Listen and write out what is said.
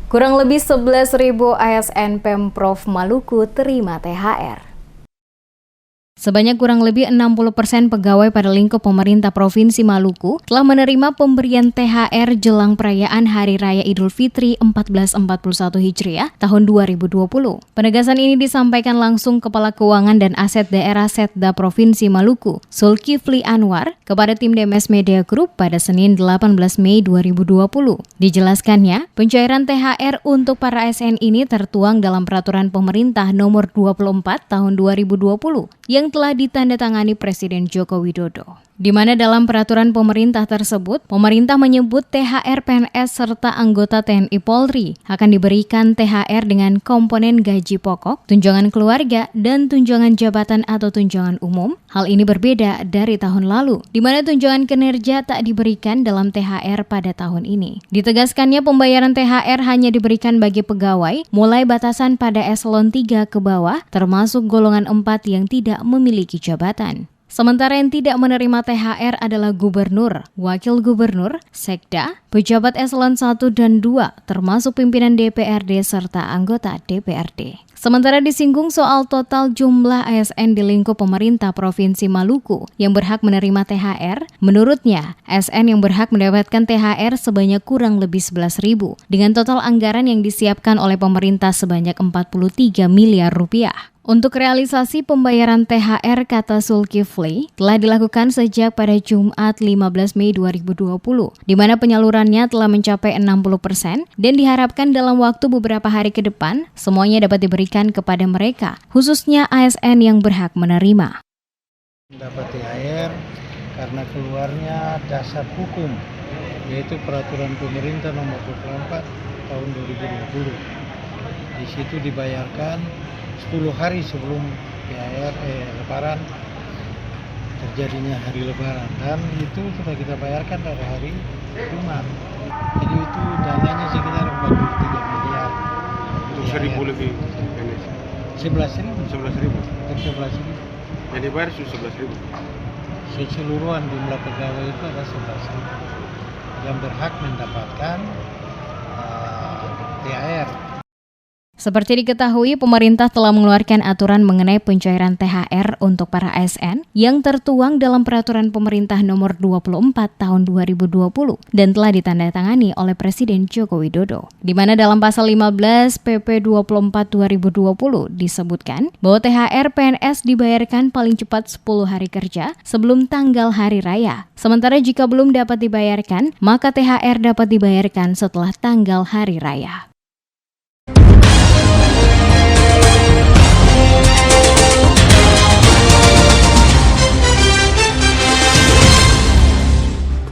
Kurang lebih 11.000 ASN Pemprov Maluku terima THR. Sebanyak kurang lebih 60% pegawai pada lingkup pemerintah Provinsi Maluku telah menerima pemberian THR jelang perayaan Hari Raya Idul Fitri 1441 Hijriah tahun 2020. Penegasan ini disampaikan langsung Kepala Keuangan dan Aset Daerah Setda Provinsi Maluku, Zulkifli Anwar, kepada tim DMS Media Group pada Senin 18 Mei 2020. Dijelaskannya, pencairan THR untuk para ASN ini tertuang dalam Peraturan Pemerintah Nomor 24 Tahun 2020 yang telah ditandatangani Presiden Joko Widodo. Di mana dalam peraturan pemerintah tersebut, pemerintah menyebut THR PNS serta anggota TNI Polri akan diberikan THR dengan komponen gaji pokok, tunjangan keluarga, dan tunjangan jabatan atau tunjangan umum. Hal ini berbeda dari tahun lalu, di mana tunjangan kinerja tak diberikan dalam THR pada tahun ini. Ditegaskannya pembayaran THR hanya diberikan bagi pegawai, mulai batasan pada eselon 3 ke bawah, termasuk golongan 4 yang tidak memiliki jabatan. Sementara yang tidak menerima THR adalah gubernur, wakil gubernur, sekda, pejabat eselon 1 dan 2, termasuk pimpinan DPRD serta anggota DPRD. Sementara disinggung soal total jumlah ASN di lingkup pemerintah Provinsi Maluku yang berhak menerima THR, menurutnya ASN yang berhak mendapatkan THR sebanyak kurang lebih 11.000 dengan total anggaran yang disiapkan oleh pemerintah sebanyak 43 miliar rupiah. Untuk realisasi pembayaran THR, kata Zulkifli, telah dilakukan sejak pada Jumat 15 Mei 2020, di mana penyalurannya telah mencapai 60% dan diharapkan dalam waktu beberapa hari ke depan, semuanya dapat diberikan kepada mereka, khususnya ASN yang berhak menerima. Dapat THR karena keluarnya dasar hukum, yaitu Peraturan Pemerintah Nomor 24 Tahun 2020. Di situ dibayarkan 10 hari sebelum THR Lebaran, terjadinya hari Lebaran, dan itu sudah kita bayarkan dari hari Jumat. Jadi itu dananya sekitar 43 miliar. Untuk 1.000 lebih PNS. 11.000. 11.000. Yang dibayar 11.000. Keseluruhan jumlah pegawai itu ada 11.000 yang berhak mendapatkan THR. Seperti diketahui, pemerintah telah mengeluarkan aturan mengenai pencairan THR untuk para ASN yang tertuang dalam Peraturan Pemerintah Nomor 24 Tahun 2020 dan telah ditandatangani oleh Presiden Joko Widodo. Di mana dalam pasal 15 PP 24 2020 disebutkan bahwa THR PNS dibayarkan paling cepat 10 hari kerja sebelum tanggal hari raya. Sementara jika belum dapat dibayarkan, maka THR dapat dibayarkan setelah tanggal hari raya.